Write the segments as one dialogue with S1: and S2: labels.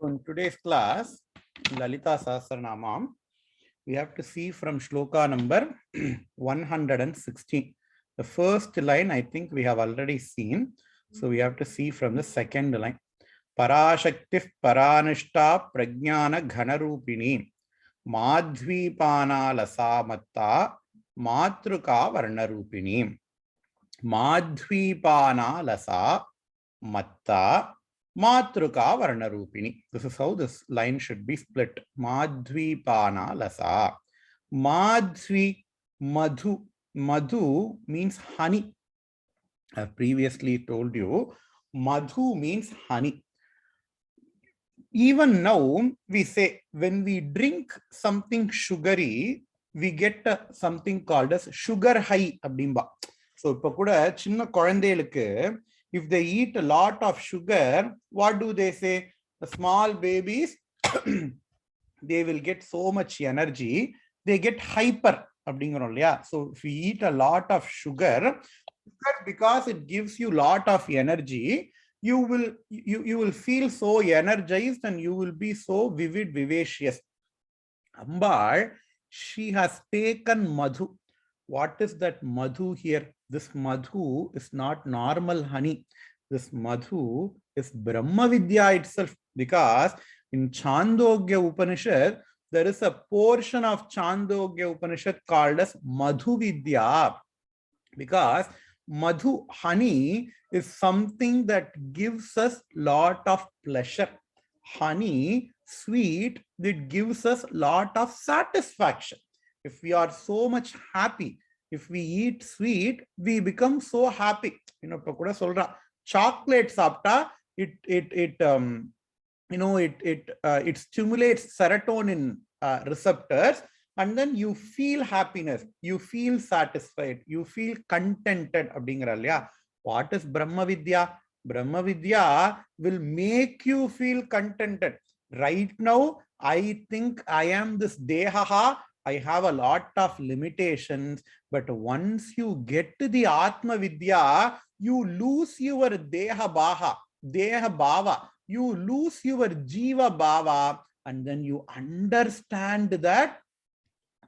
S1: So in today's class, Lalitha Sahasranamam, we have to see from shloka number 116. The first line, I think we have already seen. So we have to see from the second line. Parashaktif Paranishta Prajnana Ghanarupini Madhvipana Lasamatta Matruka Varnarupini Madhvipana Lasa Matta Matruka Varnarupini. This is how this line should be split. Madhvipana Lasa. Madhvi, Madhu. Madhu means honey. I have previously told you, Madhu means honey. Even now, we say when we drink something sugary, we get something called as sugar high. So, if they eat a lot of sugar, what do they say? The small babies, they will get so much energy, they get hyper. So, if we eat a lot of sugar, because it gives you a lot of energy, you will feel so energized and you will be so vivacious. Ambar, she has taken Madhu. What is that Madhu here? This Madhu is not normal honey. This Madhu is Brahmavidya itself, because in Chandogya Upanishad, there is a portion of Chandogya Upanishad called as Madhu Vidya, because Madhu, honey, is something that gives us lot of pleasure. Honey, sweet, that gives us lot of satisfaction. If we are so much happy, if we eat sweet, we become so happy. Chocolate sapta, it stimulates serotonin receptors, and then you feel happiness, you feel satisfied, you feel contented. What is Brahmavidya? Brahmavidya will make you feel contented. Right now, I think I am this Dehaha, I have a lot of limitations, but once you get to the Atma Vidya, you lose your Deha Bhava, you lose your Jiva Bhava, and then you understand that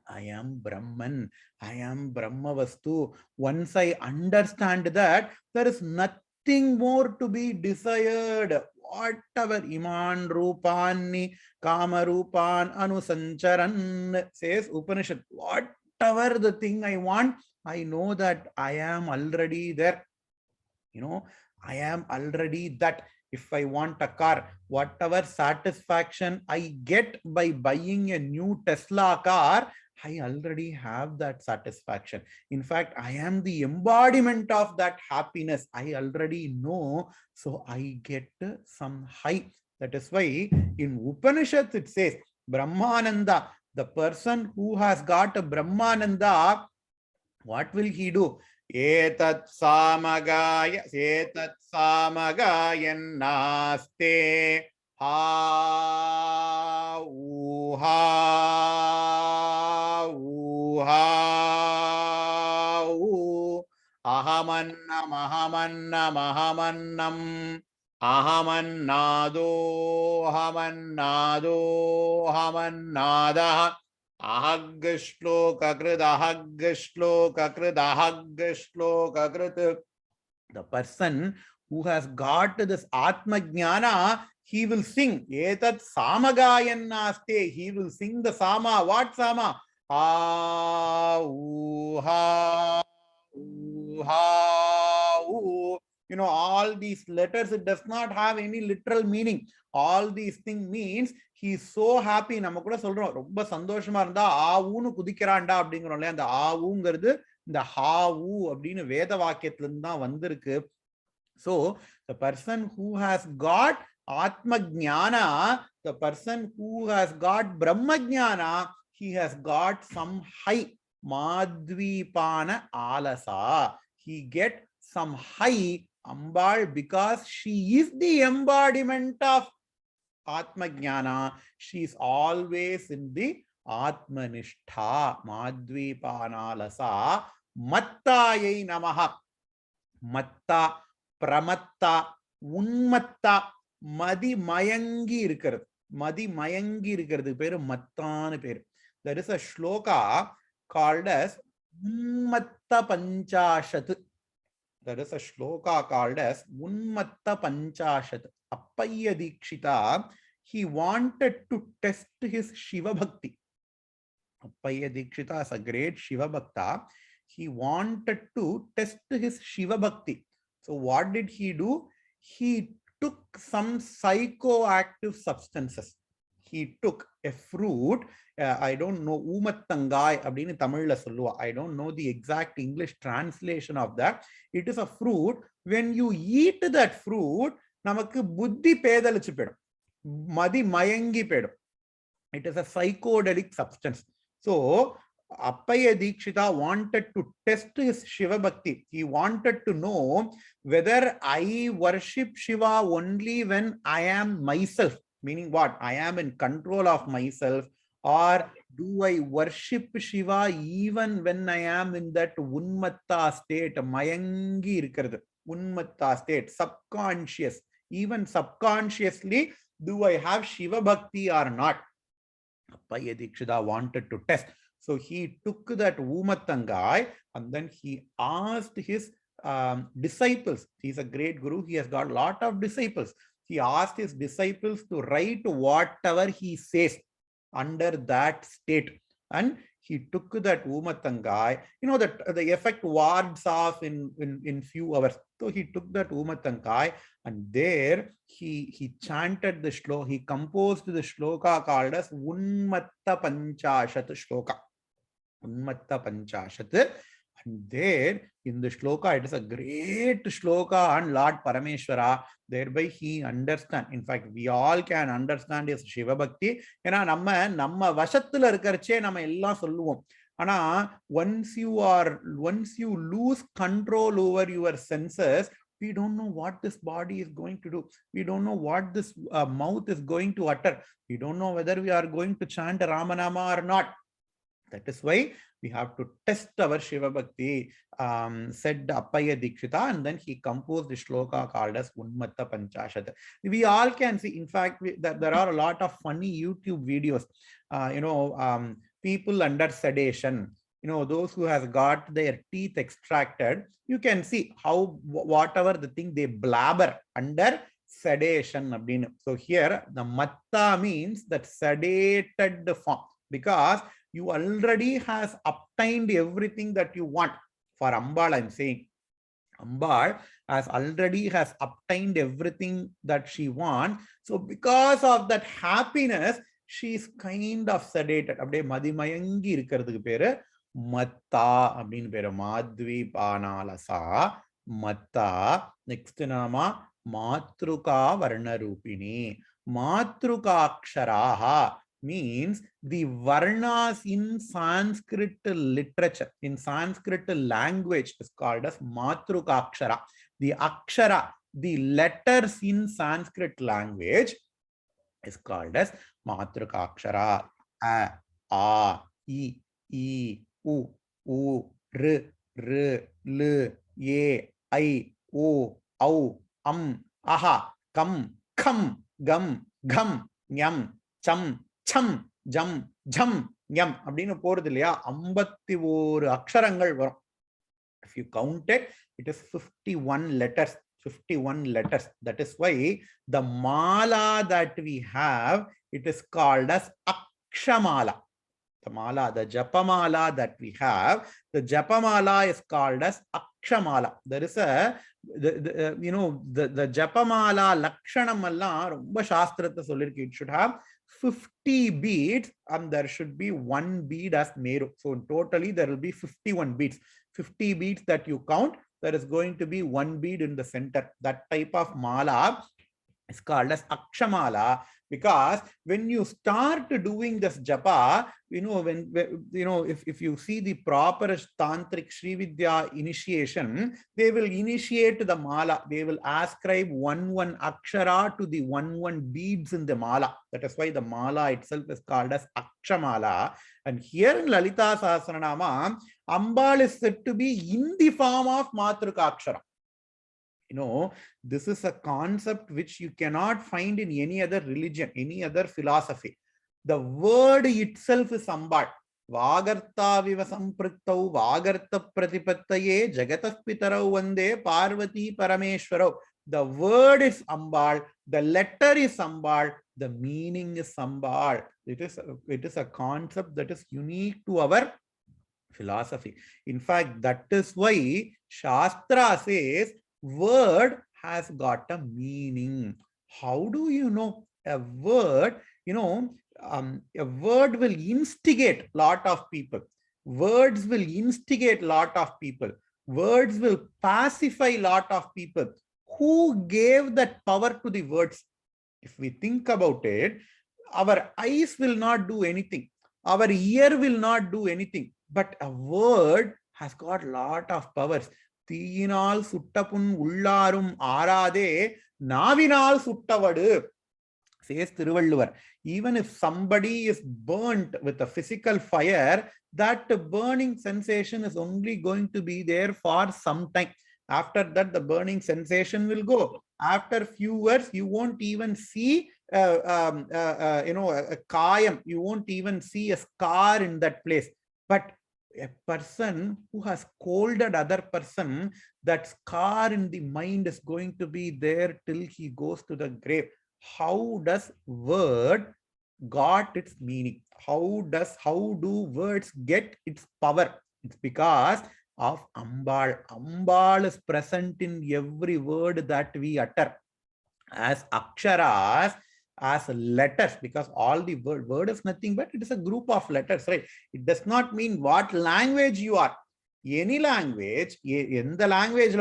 S1: I am Brahman, I am Brahmavastu. Once I understand that, there is nothing more to be desired. Whatever Iman Rupani, Kama Rupan, Anusancharan, says Upanishad, whatever the thing I want, I know that I am already there. I am already that. If I want a car, whatever satisfaction I get by buying a new Tesla car, I already have that satisfaction. In fact, I am the embodiment of that happiness. I already know, so I get some high. That is why in Upanishads it says, Brahmananda, the person who has got a Brahmananda, what will he do? Etat samagayan naste ha ahamannam ahamannada The person who has got this Atma Jnana, he will sing. Etat samagayan naste. He will sing the sama. What sama? Ha, u, ha, u, ha, u. All these letters, it does not have any literal meaning. All these things means he is so happy. நம்ம கூட சொல்றோம் ரொம்ப சந்தோஷமா இருந்தா ஆவுன்னு குதிக்கிறான்டா அப்படிங்கறோம்ல, அந்த ஆவுங்கிறது இந்த ஹாவு அப்படின்னு வேத வாக்கியத்துல இருந்து தான் வந்திருக்கு. So the person who has got Atma Jnana, the person who has got Brahma Jnana, he has got some high Madhvipana Alasa. He get some high Ambal, because she is the embodiment of Atma Jnana. She is always in the Atma Nishtha. Madhvipana Lasa. Mattayai Namaha. Matta, Pramatta, Unmatta. மதி மயங்கி இருக்கிறது. மதி மயங்கி இருக்கிறது பேரு மத்தான பேரு. There is a shloka called as Unmatta Panchashat. There is a shloka called as Unmatta Panchashat. Appaya Dikshita, he wanted to test his Shiva Bhakti. Appaya Dikshita is a great Shiva Bhakta. He wanted to test his Shiva Bhakti. So what did he do? He took some psychoactive substances. He took a fruit. I don't know, Umattangai abdinu Tamil solluva. I don't know the exact English translation of that. It is a fruit. When you eat that fruit, namakku buddhi pedalichu pedum. Madi mayangi pedum. It is a psychedelic substance. So Appaya Dikshita wanted to test his Shiva Bhakti. He wanted to know whether I worship Shiva only when I am myself, meaning what? I am in control of myself, or do I worship Shiva even when I am in that Unmatta state, Mayangi irukkirathu, Unmatta state, subconscious, even subconsciously, do I have Shiva Bhakti or not? Appaya Dikshita wanted to test. So he took that Umattangai and then he asked his disciples. He's a great guru. He has got a lot of disciples. He asked his disciples to write whatever he says under that state. And he took that Umattangai. You know that the effect wards off in few hours. So he took that Umattangai and there he chanted the shloka. He composed the shloka called as Unmatta Panchashat shloka. Unmatta Panchashat. And there in the shloka, it is a great shloka on Lord Parameshwara. Thereby he understand. In fact, we all can understand his Shiva Bhakti. ஏன்னா நம்ம வசத்துல இருக்கறச்சே நம்ம எல்லாம் சொல்லுவோம். ஆனா once you lose control over your senses, we don't know what this body is going to do. We don't know what this mouth is going to utter. We don't know whether we are going to chant Ramanama or not. That is why we have to test our Shiva Bhakti, said Appaya Dikshita, and then he composed the shloka called as Unmatta Panchashat. We all can see, in fact, there are a lot of funny YouTube videos, people under sedation, those who has got their teeth extracted, you can see how whatever the thing they blabber under sedation. So here the matta means that sedated form, because you already has obtained everything that you want. For Ambal, I'm saying, Ambal has obtained everything that she wants. So because of that happiness, she is kind of sedated. Abde madimayangi irukkiradhukku peru matta abdin peru. Madhvi panalasa matta. Next nama matruka varna rupini. Matruka aksharaha means the varnas in Sanskrit literature, in Sanskrit language, is called as Matruka Akshara. The Akshara, the letters in Sanskrit language, is called as Matruka Akshara. A, A, I, U, U, R, R, L, E, I, O, Au, Aha, Kam, Kham, Gam, Gham, Nyam, Cham, Cham, Jam, Jam, Nyam அப்படின்னு போறது இல்லையா? 51 அக்ஷரங்கள் வரும். If you count it, it is 51 letters. 51 letters. That is why the mala that we have, it is called as Akshamala. The mala, the Japamala that we have, the Japamala is called as Akshamala. There is the Japamala Lakshanam alla romba shastrathla sollirukku. It should have 50 beads and there should be one bead as Meru. So totally there will be 51 beads. 50 beads that you count, there is going to be one bead in the center. That type of mala is called as Akshamala, because when you start doing this japa, if you see the proper tantric Srividya initiation, they will initiate the mala. They will ascribe one akshara to the one beads in the mala. That is why the mala itself is called as Akshamala. And here in Lalitha Sahasranamam, Ambal is said to be in the form of Matruka Akshara. This is a concept which you cannot find in any other religion, any other philosophy. The word itself is Ambal. Vagartha viva sampriktau Vagartha pratipattaye Jagatah pitarau vande Parvati parameshwarau. The word is Ambal, the letter is Ambal, the meaning is Ambal. It is a concept that is unique to our philosophy. In fact, that is why Shastra says word has got a meaning. How do you know a word? A word will instigate lot of people. Words will instigate lot of people. Words will pacify lot of people. Who gave that power to the words? If we think about it, our eyes will not do anything. Our ear will not do anything. But a word has got lot of powers. Teenal suttapun ullarum arade navinal suttavadu, says Thiruvalluvar. Even if somebody is burnt with a physical fire, that burning sensation is only going to be there for some time. After that, the burning sensation will go. After few years, you won't even see a kayam. You won't even see a scar in that place. But a person who has scolded other person, that scar in the mind is going to be there till he goes to the grave. How does word got its meaning? How do words get its power? It's because of Ambal. Ambal is present in every word that we utter as aksharas, as letters, because all the word is nothing but it is a group of letters, right? It does not mean what language you are. Any language, in the language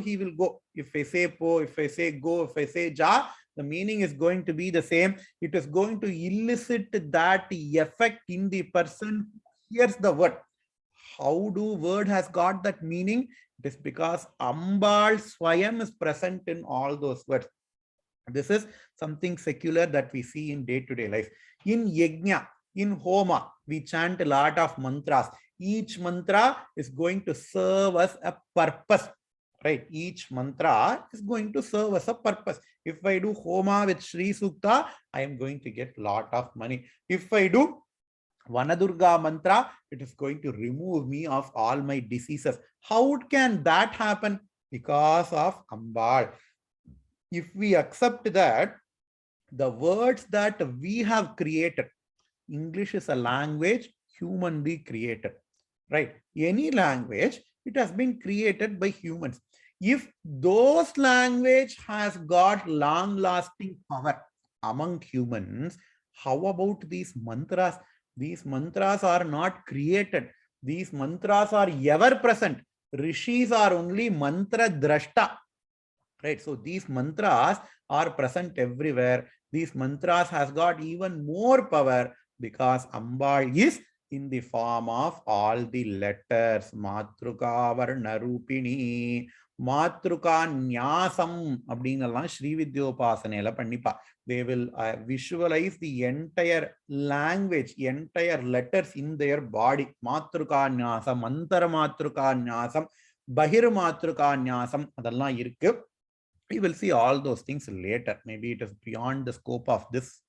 S1: he will go. If I say po, if I say go, if I say ja, the meaning is going to be the same. It is going to elicit that effect in the person who hears the word. How do word has got that meaning? It is because Ambal Swayam is present in all those words. This is something secular that we see in day-to-day life. In Yajna, in Homa, we chant a lot of mantras. Each mantra is going to serve us a purpose, right? Each mantra is going to serve us a purpose. If I do Homa with Sri Sukta, I am going to get a lot of money. If I do Vanadurga mantra, it is going to remove me of all my diseases. How can that happen? Because of Ambal. If we accept that the words that we have created, English is a language humanly created, right? Any language, it has been created by humans. If those language has got long-lasting power among humans, how about these mantras? These mantras are not created. These mantras are ever present. Rishis are only mantra drashta. Right, so these mantras are present everywhere. These mantras has got even more power because Ambal is in the form of all the letters. Matruka Varna Rupini, Matruka Nyasam Abdinalan Sri Vidyopasanela Pandipa. They will visualize the entire language, entire letters in their body. Matruka Nyasam, Mantara Matruka Nyasam, Bahir Matruka Nyasam, adallam irukku. We will see all those things later. Maybe it is beyond the scope of this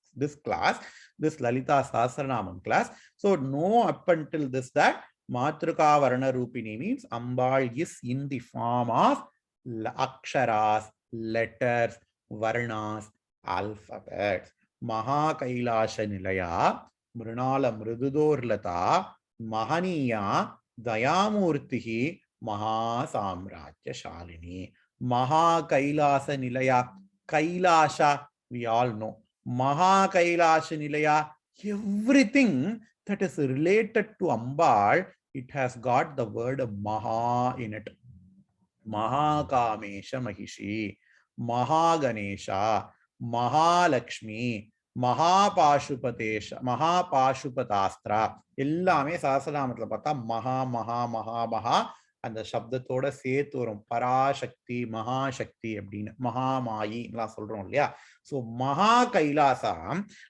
S1: class, this Lalitha Sahasranamam class. So know up until this that Matruka Varna Rupini means Ambal is in the form of aksharas, letters, varnas, alphabets. Maha Kailasha Nilaya, Mrunala Mrududorlata, Mahaniya, Dayamurtihi, Maha Samrajya Shalini. Maha Kailasa Nilaya, Kailasha, we all know. Maha Kailasha Nilaya, everything that is related to Ambal, it has got the word Maha in it. Maha Kamesha Mahishi, Maha Ganesha, Maha Lakshmi, Maha Pashupatesha, Maha Pashupatastra. Illame Sahasranamathila பார்த்தா Maha Maha Maha Maha அந்த சப்தத்தோட சேர்த்து வரும் பராசக்தி மகாசக்தி அப்படின்னு மகாமாயி எல்லாம் சொல்றோம் இல்லையா. So Maha Kailasa,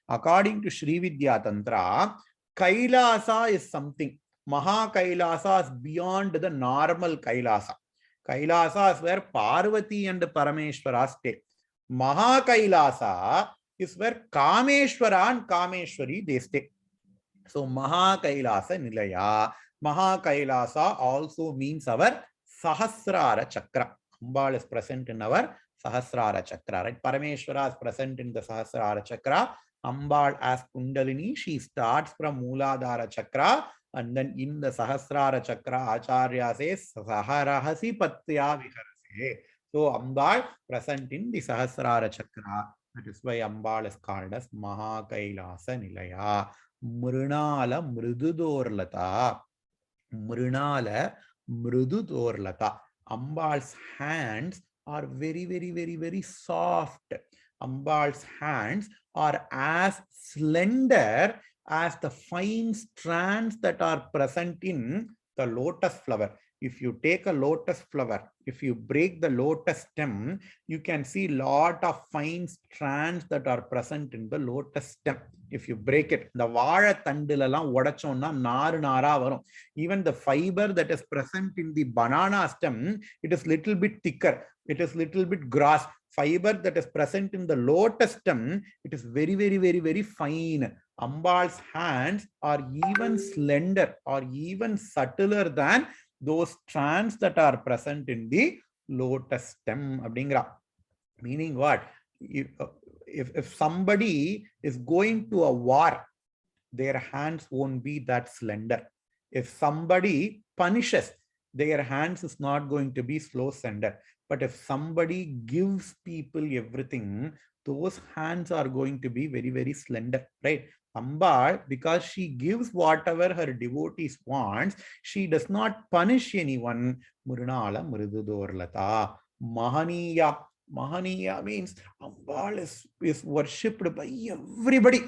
S1: according to Sri Vidya Tantra, Kailasa is something. Maha Kailasa is beyond the normal Kailasa. Kailasa is where Parvati and Parameshwara stay. Mahakailasa is where Kameshwara and Kameshwari they stay. So Mahakailasa Nilaya. Mahakailasa also means our Sahasrara Chakra. Ambal is present in our Sahasrara Chakra, right? Parameshwara is present in the Sahasrara Chakra. Ambal as Kundalini, she starts from Mooladhara Chakra, and then in the Sahasrara Chakra, Acharya says Saharahasi Patya Viharase. So Ambal present in the Sahasrara Chakra. That is why Ambal is called as Mahakailasa Nilaya. Mrunala Mrududorlata. Mrunala Mrududorlata. Ambal's hands are very, very, very, very soft. Ambal's hands are as slender as the fine strands that are present in the lotus flower. If you take a lotus flower, if you break the lotus stem, you can see a lot of fine strands that are present in the lotus stem. If you break it, the vaழை தண்டுலலாம் உடைச்சோம்னா நாறு நாரா வரும். Even the fiber that is present in the banana stem, it is little bit thicker. It is little bit gross. Fiber that is present in the lotus stem, it is very, very, very, very fine. Ambal's hands are even slender or even subtler than those strands that are present in the lotus stem. Meaning what? If somebody is going to a war, their hands won't be that slender. If somebody punishes, their hands is not going to be slow slender. But if somebody gives people everything, those hands are going to be very, very slender, right? Ambal, because she gives whatever her devotees wants, she does not punish anyone. Murnala Mridudorlata. Mahaniya. Mahaniya means Ambal is worshipped by everybody.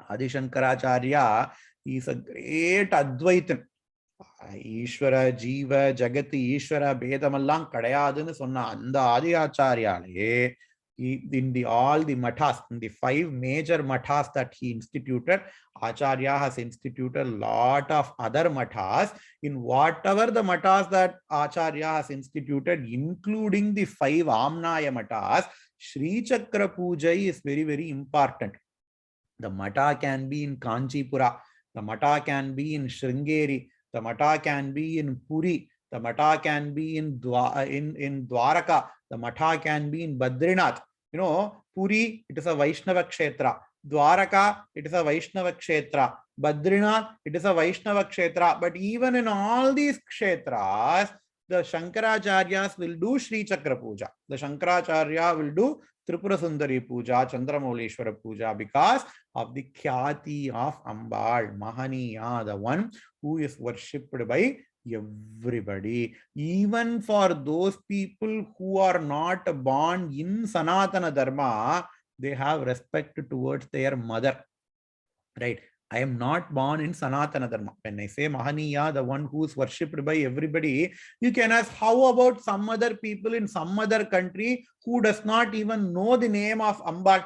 S1: Adi Shankaracharya is a great Advaitan. Ishvara, Jiva, Jagati, Ishvara, Bedamallang Kadayadunu Sonna Anda Adi Acharya. In all the mathas, in the 5 major mathas that he instituted, Acharya has instituted a lot of other mathas. In whatever the mathas that Acharya has instituted, including the 5 Amnaya mathas, Sri Chakra Puja is very, very important. The matha can be in Kanchipura, the matha can be in Sringeri, the matha can be in Puri, the matha can be in Dwaraka, the matha can be in Badrinath. You know, Puri, it is a Vaishnava Kshetra. Dwaraka, it is a Vaishnava Kshetra. Badrinath, it is a Vaishnava Kshetra. But even in all these Kshetras, the Shankaracharyas will do Sri Chakra Puja. The Shankaracharya will do Tripura Sundari Puja, Chandramauleshwara Puja, because of the Khyati of Ambal, Mahaniya, the one who is worshipped by everybody. Even for those people who are not born in Sanatana Dharma, they have respect towards their mother. Right? I am not born in Sanatana Dharma. When I say Mahaniya, the one who is worshipped by everybody, you can ask, how about some other people in some other country who does not even know the name of Ambal?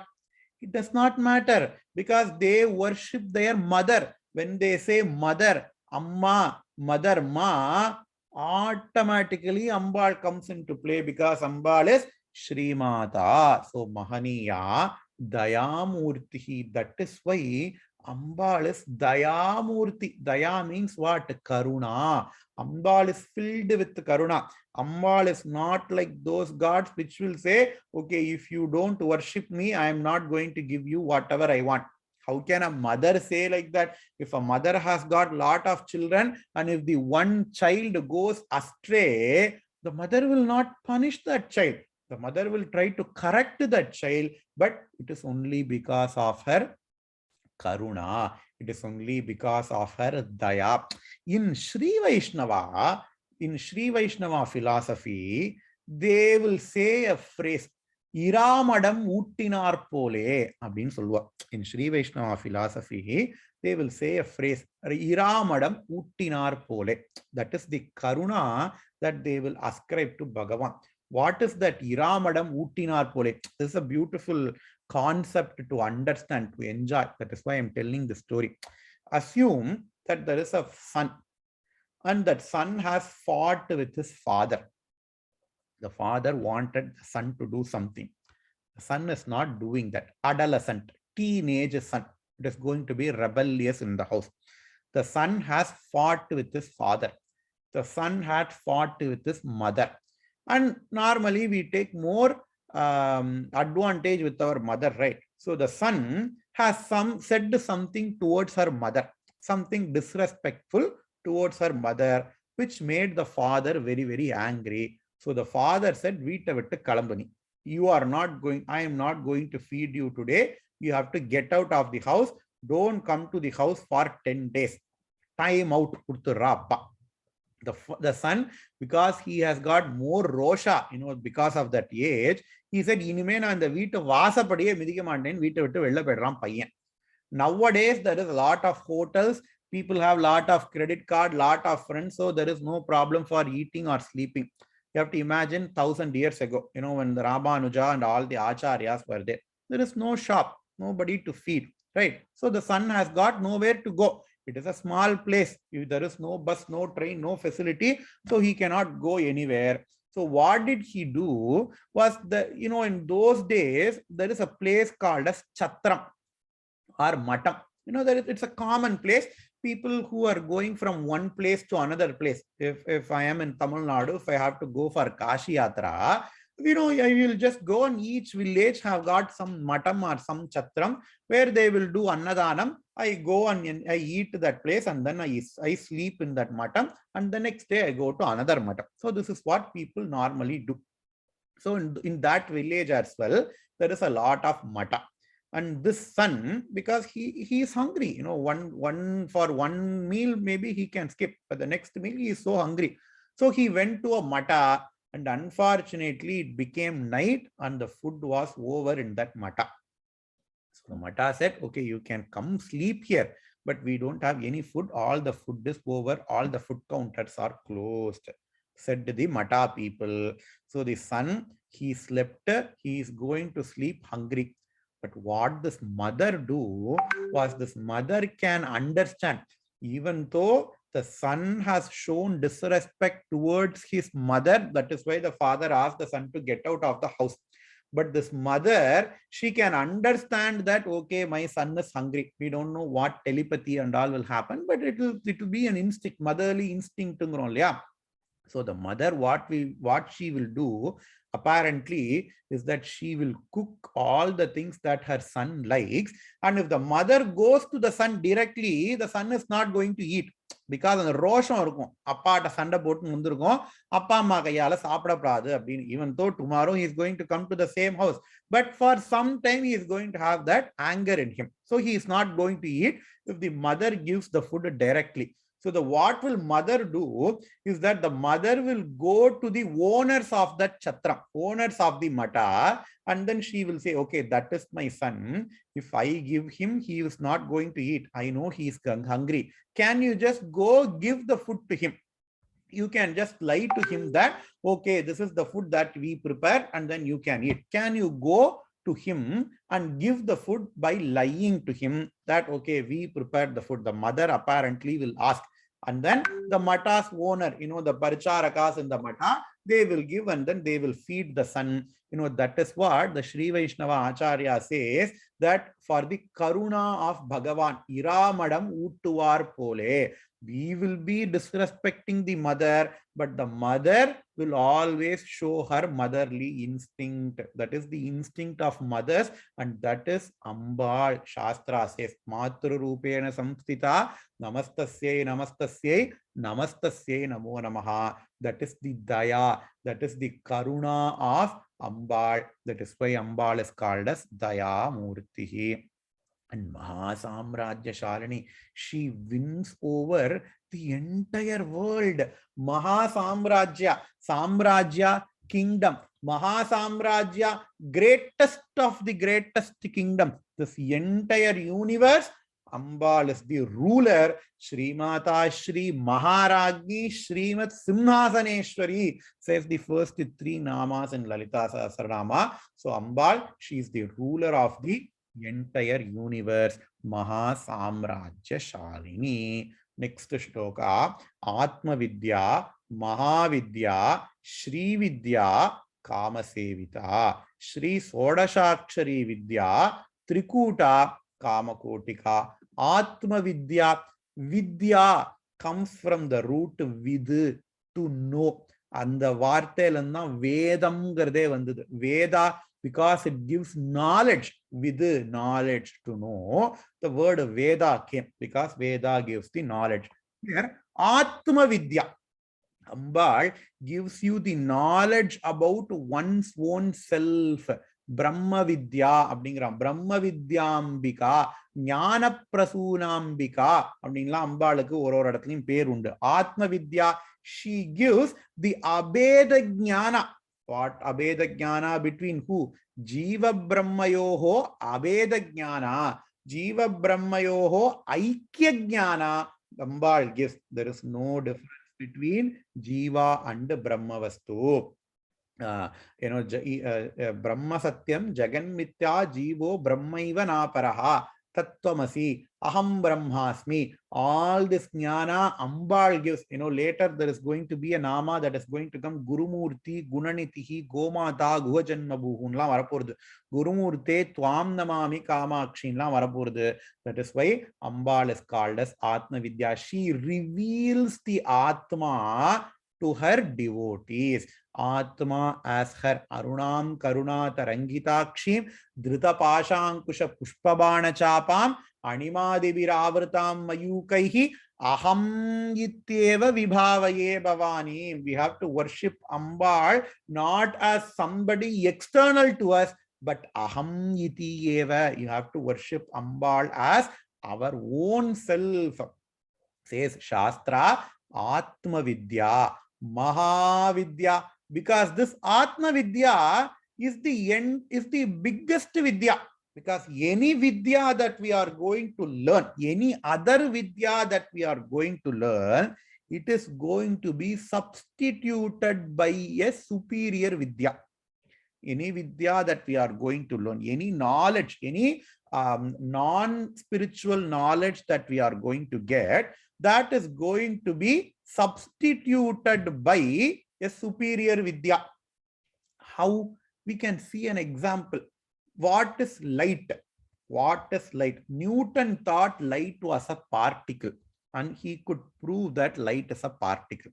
S1: It does not matter, because they worship their mother. When they say mother, Amma, mother, ma, automatically Ambal comes into play, because Ambal is Srimata. So Mahaniya, Dayamurti. That is why Ambal is Dayamurti. Daya means what? Karuna. Ambal is filled with Karuna. Ambal is not like those gods which will say, okay, if you don't worship me, I am not going to give you whatever I want. How can a mother say like that? If a mother has got a lot of children, and if the one child goes astray, the mother will not punish that child. The mother will try to correct that child, but it is only because of her Karuna. It is only because of her Daya. In Sri Vaishnava philosophy, they will say a phrase, Iramadam Uttinar Pole. In Sri Vaishnava philosophy, they will say a phrase, Iramadam Uttinar Pole. That is the Karuna that they will ascribe to Bhagavan. What is that Iramadam Uttinar Pole? This is a beautiful concept to understand, to enjoy. That is why I'm telling the story. Assume that there is a son, and that son has fought with his father. The father wanted the son to do something. The son is not doing that. Adolescent, teenage son. It is going to be rebellious in the house. The son has fought with his father. The son had fought with his mother. And normally we take more advantage with our mother, right? So the son has said something towards her mother, something disrespectful towards her mother, which made the father very, very angry. So the father said, Veeta vittu kalambani. You are not going, I am not going to feed you today. You have to get out of the house. Don't come to the house for 10 days. Time out. The son, because he has got more rosha, because of that age, he said, இனிமே நான் இந்த வீட்டு வாசப்படியே மிதிக்க மாட்டேன், வீட்டை விட்டு வெளில போயிடுறான் பையன். Nowadays, there is a lot of hotels. People have lot of credit card, lot of friends. So there is no problem for eating or sleeping. You have to imagine 1,000 years ago, when the Ramanuja and all the acharyas were there. There is no shop, nobody to feed, right? So the son has got nowhere to go. It is a small place. There is no bus, no train, no facility. So he cannot go anywhere. So what did he do was in those days, there is a place called as Chatram or Matam. It's a common place. People who are going from one place to another place. If I am in Tamil Nadu, if I have to go for Kashi Yatra, I will just go, and each village have got some matam or some chatram where they will do annadanam. I go and I eat that place, and then I sleep in that matam, and the next day I go to another matam. So this is what people normally do. So in that village as well, there is a lot of mata. And this son, because he is hungry, one for one meal, maybe he can skip, but the next meal he is so hungry. So he went to a mata, and unfortunately it became night and the food was over in that mata. So the mata said, okay, you can come sleep here, but we don't have any food. All the food is over. All the food counters are closed, said the mata people. So the son, he slept, he is going to sleep hungry. But what this mother do was, this mother can understand, even though the son has shown disrespect towards his mother, that is why the father asked the son to get out of the house. But this mother, she can understand that, okay, my son is hungry. We don't know what telepathy and all will happen, but it will be an instinct, motherly instinct. So the mother, what she will do apparently is that she will cook all the things that her son likes. And if the mother goes to the son directly, the son is not going to eat, because அந்த ரோஷம் இருக்கும், அப்பாட்ட சண்டை போட்டு முந்திருக்கும், அப்பா அம்மா கையால சாப்பிடப்படாது அப்படின்னு. Even though tomorrow he is going to come to the same house, but for some time he is going to have that anger in him. So he is not going to eat if the mother gives the food directly. So what will mother do is that the mother will go to the owners of that chatram, owners of the mata, and then she will say, okay, that is my son. If I give him, he is not going to eat. I know he is hungry. Can you just go give the food to him? You can just lie to him that, okay, this is the food that we prepare, and then you can eat. Can you go to him and give the food by lying to him that, okay, we prepared the food? The mother apparently will ask, and then the mata's owner, the paricharakas in the mata, they will give, and then they will feed the son. That is what the Sri Vaishnava Acharya says, that for the karuna of Bhagavan, iramadam uttuvar pole, we will be disrespecting the mother, but the mother will always show her motherly instinct. That is the instinct of mothers, and that is Ambal. Shastra says, Matru Rupena Samstita, Namastasyai Namastasyai Namastasyai Namo Namaha. That is the Daya, that is the Karuna of Ambal. That is why Ambal is called as Daya Murti. And Mahasamrajya Shalini, she wins over the entire world. Mahasamrajya, Samrajya, kingdom. Mahasamrajya, greatest of the greatest kingdom. This entire universe, Ambal is the ruler. Srimata Shri Maharagni Srimat Simhasaneshwari says the first three namas in Lalitha Sahasranamam. So Ambal, she is the ruler of the entire universe. Mahasamrajya Shalini. Next shloka, Atma Vidya, Mahavidya, Shri Vidya Kamasevita. Shri Sodashakshari Vidya Trikuta Kamakotika. Atma Vidya. Vidya comes from the root vid, to know. And the varthailana Vedam garde vandadu. Veda, because it gives knowledge, with knowledge to know. The word Veda came because Veda gives the knowledge. Here, Atma Vidya. Ambal gives you the knowledge about one's own self. Brahmavidya அப்படிங்கிறான். Brahmavidyambika, ஞான பிரசூனாம்பிகா அப்படின்லாம் அம்பாளுக்கு ஒரு இடத்துலயும் பேர் உண்டு. ஆத்ம வித்யா, she gives the abeda jnana. What abeda jnana? Between who? Jiva brahmayoho abeda jnana. Jiva brahmayoho aikya jnana. Ambal gives. There is no difference between Jiva and Brahma Vastu. Brahma Satyam Jagan Mithya Jivo Brahmaiva Naparaha Tattvamasi Aham Brahmasmi. All this jnana Ambal gives. Later there is going to be a nama that is going to come. Gurumurti Gunanitihi Gomata Guhajanmabuhunla Varapurdu. Gurumurte Twam Namami Kamakshinla Varapurdu. That is why Ambal is called as Atma Vidya. She reveals the Atma to her devotees. Atma as her Arunam Karuna Tarangitakshim Drita Pashankusha Pushpabana Chapam Animadibiravartam Mayukaihi Aham Yityeva Vibhavaye Bhavani. We have to worship Ambal not as somebody external to us, but Aham Yityeva. You have to worship Ambal as our own self. Says Shastra, Atma Vidya, Mahavidya. Because this Atma Vidya is the biggest Vidya. Because any Vidya that we are going to learn, any other Vidya that we are going to learn, it is going to be substituted by a superior Vidya. Any Vidya that we are going to learn, any knowledge, any non-spiritual knowledge that we are going to get, that is going to be substituted by a superior Vidya. How? We can see an example. What is light? What is light? Newton thought light was a particle, and he could prove that light is a particle.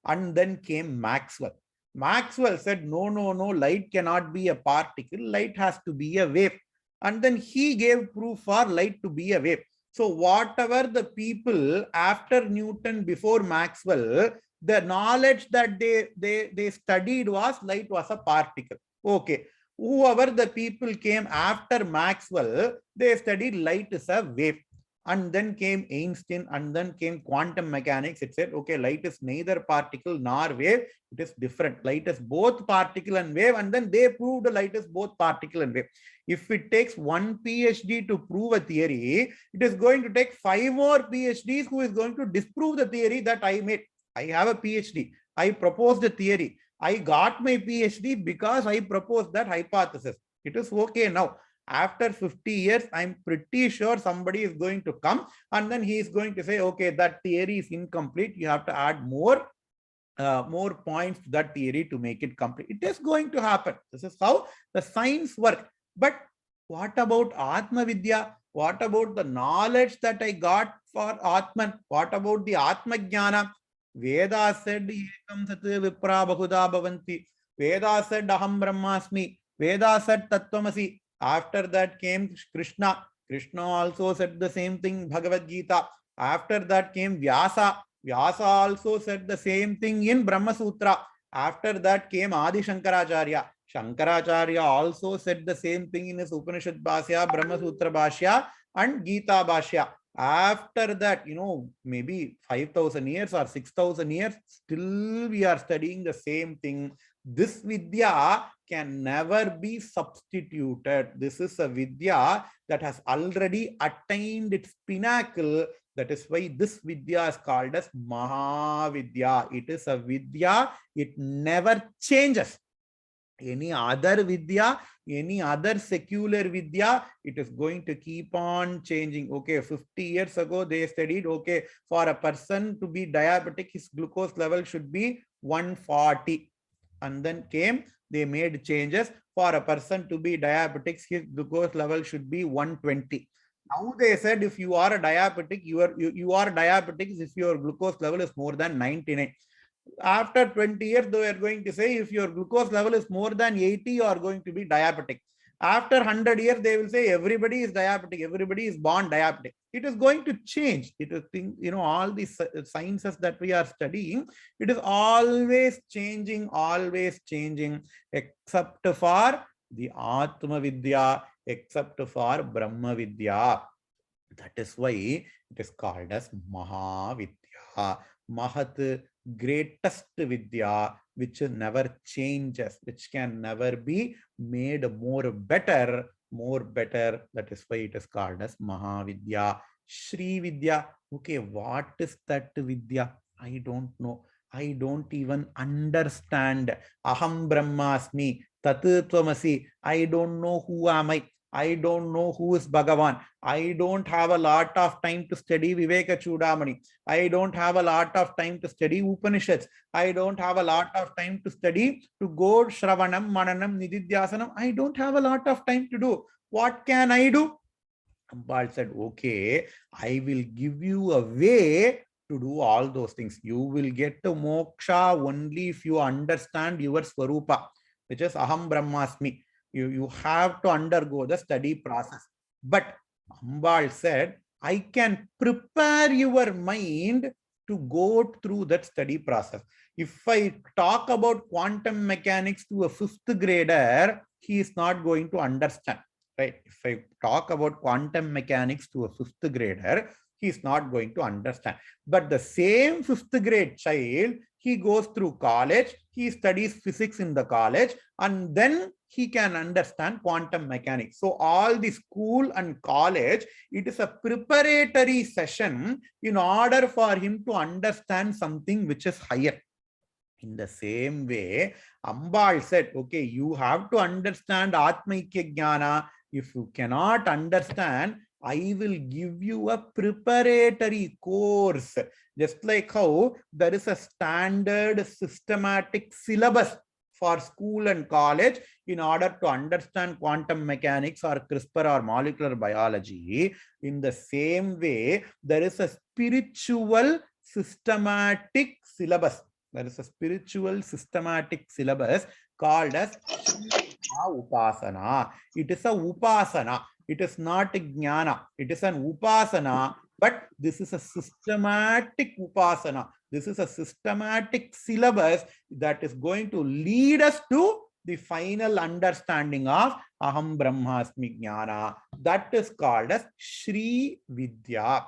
S1: And then came Maxwell. Maxwell said, no, light cannot be a particle. Light has to be a wave. And then he gave proof for light to be a wave. So whatever the people after Newton, before Maxwell, the knowledge that they studied was light was a particle. Okay. Whoever the people came after Maxwell, they studied light is a wave. And then came Einstein, and then came quantum mechanics. It said, okay, light is neither particle nor wave. It is different. Light is both particle and wave. And then they proved light is both particle and wave. If it takes one PhD to prove a theory, it is going to take 5 more PhDs who is going to disprove the theory that I made. I have a PhD. I proposed a theory. I got my PhD because I proposed that hypothesis. It is okay now. After 50 years, I'm pretty sure somebody is going to come and then he is going to say, okay, that theory is incomplete. You have to add more points to that theory to make it complete. It is going to happen. This is how the science works. But what about Atma Vidya? What about the knowledge that I got for Atman? What about the Atma Jnana? Veda said, Ekam Sat Vipra Bahuda Bhavanti. Veda said, Aham Brahmasmi. Veda said, Tattvamasi. After that came Krishna. Krishna also said the same thing, Bhagavad Gita. After that came Vyasa. Vyasa also said the same thing in Brahma Sutra. After that came Adi Shankaracharya. Shankaracharya also said the same thing in his Upanishad Bhashya, Brahma Sutra Bhashya, and Gita Bhashya. After that, maybe 5,000 years or 6,000 years, still we are studying the same thing. This Vidya can never be substituted. This is a Vidya that has already attained its pinnacle. That is why this Vidya is called as Mahavidya. It is a Vidya. It never changes. Any other Vidya, any other secular Vidya, it is going to keep on changing. Okay, 50 years ago, they studied, okay, for a person to be diabetic, his glucose level should be 140. and then they made changes. For a person to be diabetic, his glucose level should be 120. Now they said if you are a diabetic, you are diabetic if your glucose level is more than 99. After 20 years, they are going to say if your glucose level is more than 80, you are going to be diabetic. After 100 years, they will say everybody is diabetic, everybody is born diabetic. It is going to change. It is, all these sciences that we are studying, it is always changing, except for the Atma Vidya, except for Brahma Vidya. That is why it is called as Mahavidya. Mahat, greatest Vidya, which never changes, which can never be made more better. That is why it is called as Mahavidya. Shri Vidya. Okay, what is that Vidya? I don't know. I don't even understand. Aham Brahmasmi, Tatutvamasi. I don't know who am I. I don't know who is Bhagavan. I don't have a lot of time to study Viveka Chudamani. I don't have a lot of time to study Upanishads. I don't have a lot of time to study, to go Shravanam, Mananam, Nididhyasanam. I don't have a lot of time to do. What can I do? Ambal said, okay, I will give you a way to do all those things. You will get to moksha only if you understand your Swarupa, which is Aham Brahmasmi. You have to undergo the study process. But Ambal said, I can prepare your mind to go through that study process. If I talk about quantum mechanics to a 5th grader, he is not going to understand. Right? If I talk about quantum mechanics to a 5th grader, he is not going to understand. But the same 5th grade child, he goes through college, he studies physics in the college, and then he can understand quantum mechanics. So all the school and college, it is a preparatory session in order for him to understand something which is higher. In the same way, Ambal said, okay, you have to understand Atmaikya Jnana. If you cannot understand, I will give you a preparatory course. Just like how there is a standard systematic syllabus for school and college in order to understand quantum mechanics or CRISPR or molecular biology. In the same way, there is a spiritual systematic syllabus. There is a spiritual systematic syllabus called as Upasana. It is a Upasana. It is not a Jnana. It is an Upasana, but this is a systematic Upasana. This is a systematic syllabus that is going to lead us to the final understanding of Aham Brahmasmi Jnana. That is called as Shri Vidya.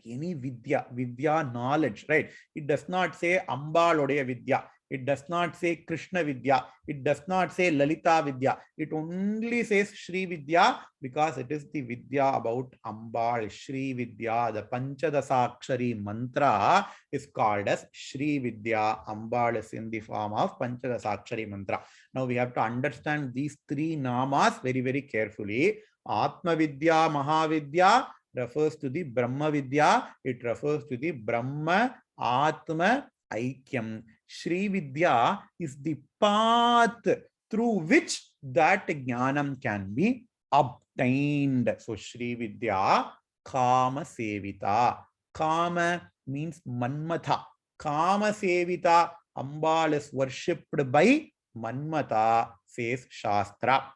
S1: Any Vidya knowledge, right? It does not say Ambalodeya Vidya. It does not say Krishna Vidya. It does not say Lalitha Vidya. It only says Shri Vidya because it is the Vidya about Ambal. Shri Vidya, the Panchadasakshari mantra is called as Shri Vidya. Ambal is in the form of Panchadasakshari mantra. Now we have to understand these 3 namas very, very carefully. Atma Vidya, Mahavidya refers to the Brahma Vidya. It refers to the Brahma Atma Aikyam. Shri Vidya is the path through which that Jnanam can be obtained. So Shri Vidya, Kama Sevita. Kama means Manmatha. Kama Sevita, Ambal is worshipped by Manmatha, says Shastra.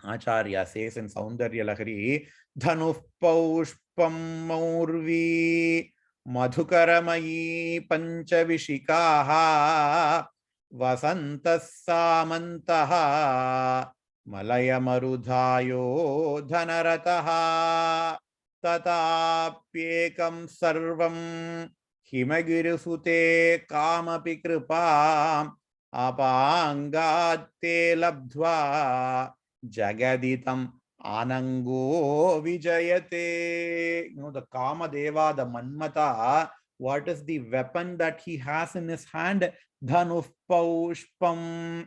S1: Acharya says in Saundarya Lahari, Dhanuh Paushpam Maurvi Madhukaramayi Panchavishikaha Vasantas Samantaha Malaya Marudhayo Dhanarataha Tatapyekam Sarvam Himagirusute Kamapi Kripa Apangate Labdhva Jagaditam Anango Vijayate. The Kamadeva, the Manmata, what is the weapon that he has in his hand? Dhanuh Paushpam.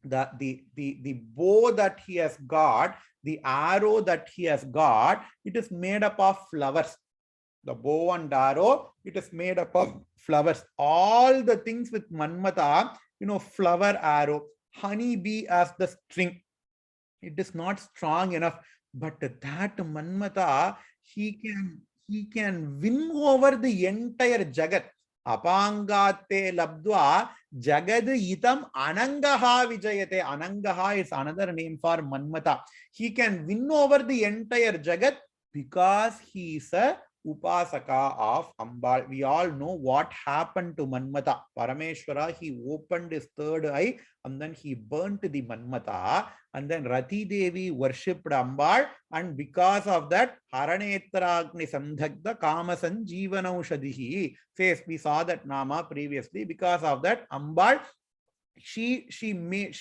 S1: The bow that he has got, the arrow that he has got, it is made up of flowers. The bow and arrow, it is made up of flowers. All the things with Manmata, flower arrow, honey bee as the string. It is not strong enough, but that Manmata, he can win over the entire Jagat. Apangate labdva jagad itam anangaha vijayate. Anangaha is another name for Manmata. He can win over the entire Jagat because he is a Upasaka of Ambal. We all know what happened to Manmata. Parameshwara, he opened his third eye and then he burnt the Manmata. And then Rati Devi worshipped Ambal, and because of that, Haranetragni Sandhagda Kama Sanjeevanaushadihi says, we saw that Nama previously. Because of that, Ambal, she made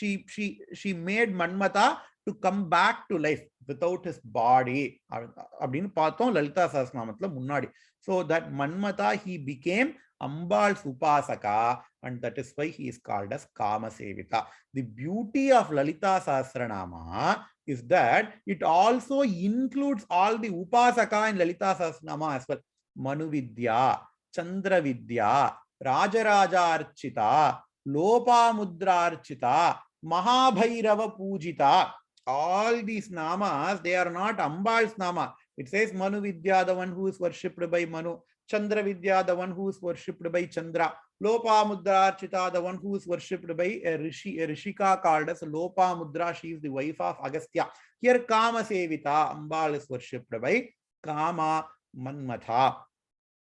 S1: Manmata to come back to life without his body. Lalita Sahasranamathla. So that Manmata, he became Ambal's Upasaka, and that is why he is called as Kama Sevita. The beauty of Lalita Sahasranama is that it also includes all the Upasaka in Lalita Sahasranama as well. Manuvidya, Chandravidya, Rajaraja Archita, Lopa Mudra Archita, Mahabhairava Pujita. All these namas, they are not Ambal's nama. It says Manuvidya, the one who is worshipped by Manu. Chandravidya, the one who is worshipped by Chandra. Lopa Mudra Archita, the one who is worshipped by a Rishika called as Lopa Mudra. She is the wife of Agastya. Here Kama Sevita, Ambal is worshipped by Kama Manmatha.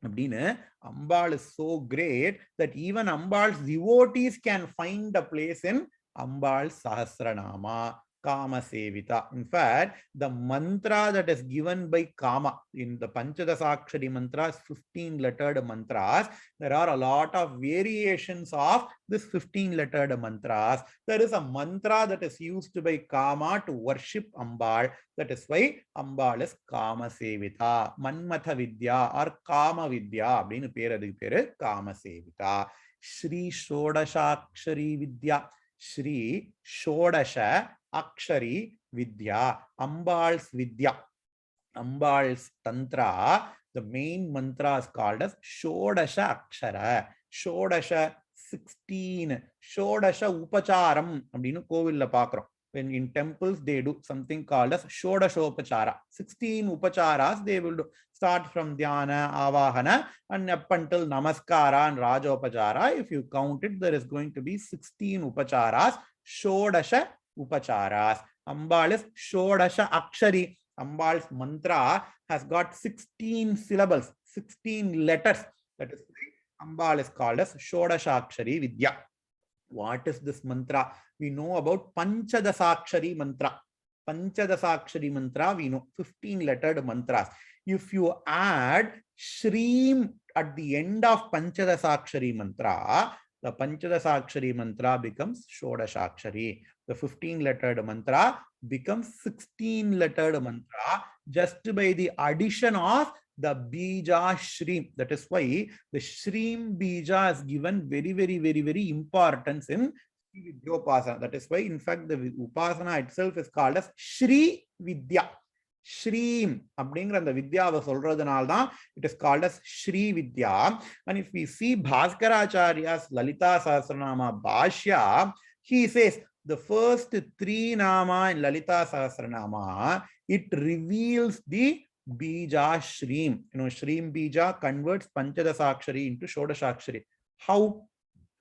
S1: Ambal is so great that even Ambal's devotees can find a place in Ambal's Sahasranama. Kama Sevita. In fact, the mantra that is given by Kama in the Panchadasakshari mantras, 15-lettered mantras, there are a lot of variations of this 15-lettered mantras. There is a mantra that is used by Kama to worship Ambal. That is why Ambal is Kama Sevita. Manmatha Vidya or Kama Vidya. Kama Sevita. Shri Shodashakshari Vidya. Shri Shodasha Akshari Vidya, Ambal's Vidya, Ambal's Tantra. The main mantra is called as Shodasha Akshara. Shodasha 16. Shodasha Upacharam. When in temples they do something called as Shodashopachara. 16 Upacharas they will do. Start from Dhyana, Avahana, and up until Namaskara and Rajopachara. If you count it, there is going to be 16 Upacharas. Shodasha Upacharas. Ambal is Shodasha Akshari. Ambal's mantra has got 16 syllables, 16 letters. That is why Ambal is called as Shodasha Akshari Vidya. What is this mantra? We know about Panchadasakshari mantra. Panchadasakshari mantra, we know 15-lettered mantras. If you add Shreem at the end of Panchadasakshari mantra, the Panchadasakshari mantra becomes Shodashakshari. The 15-lettered mantra becomes 16-lettered mantra just by the addition of the Bija Shreem. That is why the Shreem Bija is given very importance in Vidyopasana. That is why, in fact, the Upasana itself is called as Shri Vidya. Shreem. Abdingra the Vidya was solradhanalda. It is called as Shri Vidya. And if we see Bhaskaracharya's Lalita Sahasranama Bhashya, he says the first 3 nama in Lalita Sahasranama, it reveals the Bija Shreem. Shreem Bija converts Panchadasakshari into Shodashakshari. How?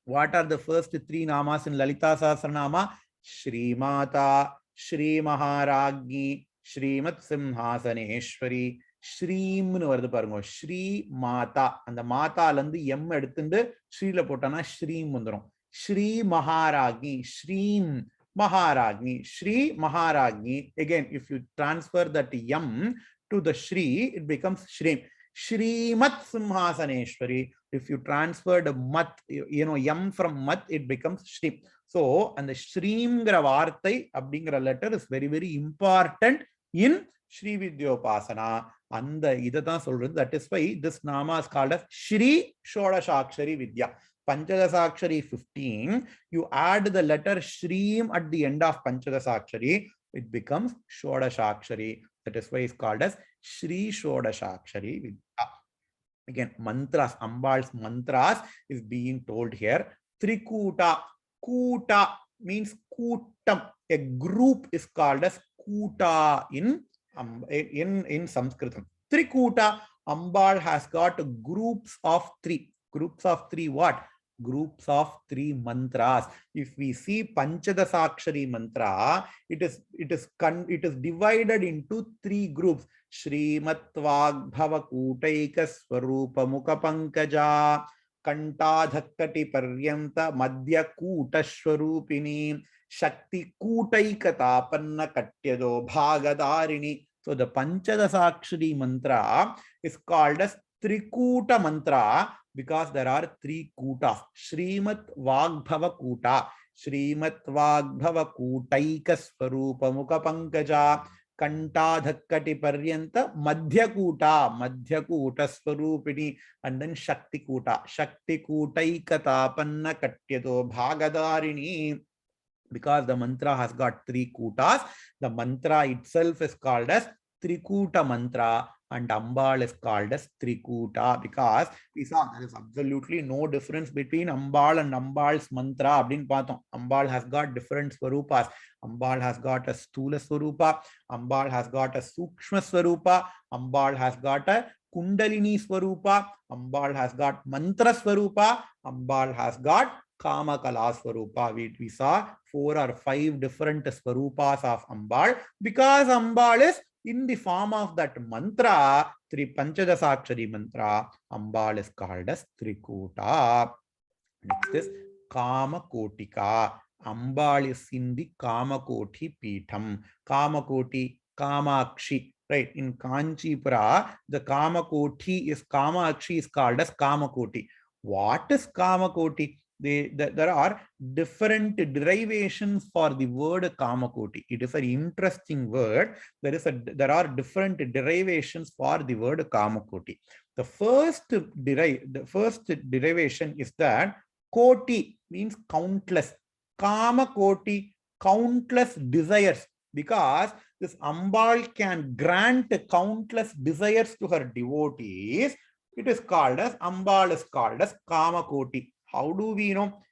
S1: What are the first 3 namas in Lalita Sahasranama? Srimata, Shri Maharagni, Srimat Simhasaneshwari, Shreem varudhu parunga. Shri Mata. And the Mata alandu M eduthundu Shri la potana Shreem vandurum. Shri Maharagni, Shreem Maharagni, Shri Maharagni. Again, if you transfer that M to the Shri, it becomes Shreem. Shrimat Simhasaneshwari. If you transfer the Mat, M from Mat, it becomes Shreem. So, and the Shreem Gravartai abdingra letter is very important in Shri Vidyopasana. And that is why this nama is called as Shri Shodashakshari Vidya. Panchadasakshari 15. You add the letter Shreem at the end of Panchadasakshari, it becomes Shodashakshari. That is why it's called as Shri Shodashakshari Vidya. Again, mantras, Ambal's mantras is being told here. Trikuta, Kuta means Kutam. A group is called as Kuta in Sanskritam. Trikuta, Ambal has got groups of three. Groups of three what? Groups of three mantras. If we see Panchada Sakshari mantra, it is divided into three groups. Srimat Vagbhava Kutaika Swarupa Mukha Pankaja Kantadhakkati Paryanta Madhya Kuta Swarupini Shakti Kutaikatapanna Katyado Bhagadarini. So the Panchada Sakshari mantra is called as Trikuta Mantra because there are three kutas. Srimat Vagbhava Kuta, Srimat Vagbhava Kutaika Swarupa Mukha Pankaja, Kantadhakkati Paryanta, Madhya Kuta Swarupini, and then Shakti Kuta Ikatapanna Katyato Bhagadarini. Because the mantra has got three kutas, the mantra itself is called as Trikuta Mantra, and Ambal is called as Trikuta, because we saw there is absolutely no difference between Ambal and Ambal's mantra. Ambal has got different swarupas. Ambal has got a Stula Swarupa, Ambal has got a Sukshma Swarupa, Ambal has got a Kundalini Swarupa, Ambal has got Mantra Swarupa, Ambal has got Kama Kala Swarupa. We saw 4 or 5 different Swarupas of Ambal. Because Ambal is in the form of that mantra, Panchada Sakshari mantra, Ambal is called as Trikuta. Next is Kamakotika. Ambal is in the Kamakoti Peetham. Kamakoti, Kamakshi. Right, in Kanchipura, the Kamakoti is Kamakshi is called as Kamakoti. What is Kamakoti? There are different derivations for the word Kamakoti. It is an interesting word. There are different derivations for the word Kamakoti. The first derivation is that Koti means countless. Kamakoti, countless desires. Because this Ambal can grant countless desires to her devotees, it is called as Ambal is called as Kamakoti. How do we know?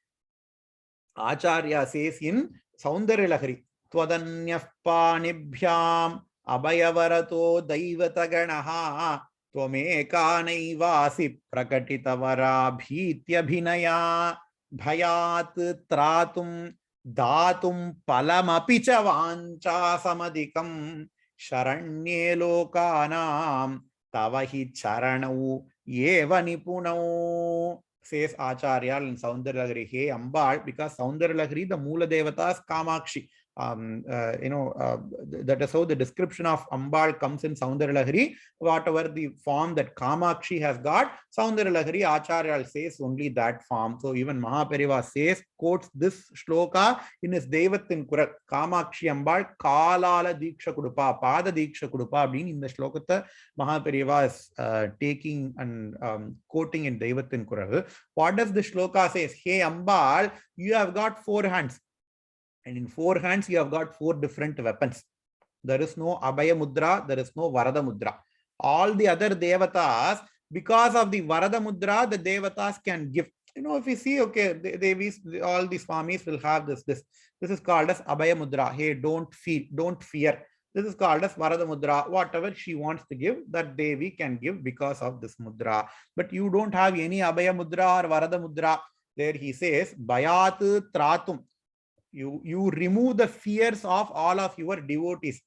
S1: Acharya says in Saundarya Lahari, Twadanyah panibhyam abhayavarato daivataganaha tvamekanaivasi prakatitavara bhityabhinaya bhayat tratum datum palamapicha vancha samadikam sharanye lokanam tavahi charanau eva nipunau. Says Acharya in Saundarya Lahari, hey Ambal, because Saundarya Lahari, the Moola Devata is Kamakshi. That is how the description of Ambal comes in Saundarya Lahari. Whatever the form that Kamakshi has got, Saundarya Lahari Acharya says only that form. So even Mahapariva says, quotes this shloka in his Devatin Kural, Kamakshi Ambal, Kalala Diksha Kudupa, Pada Diksha Kudupa, being in the shlokata, Mahapariva is taking and quoting in Devatin Kural. What does the shloka say? Hey Ambal, you have got 4 hands. And in 4 hands, you have got 4 different weapons. There is no Abhaya Mudra, there is no Varada Mudra. All the other Devatas, because of the Varada Mudra, the Devatas can give. If you see, okay, all these Swamis will have this. This is called as Abhaya Mudra. Hey, don't fear. This is called as Varada Mudra. Whatever she wants to give, that Devi can give because of this Mudra. But you don't have any Abhaya Mudra or Varada Mudra. There he says, Bayat Tratum. You remove the fears of all of your devotees.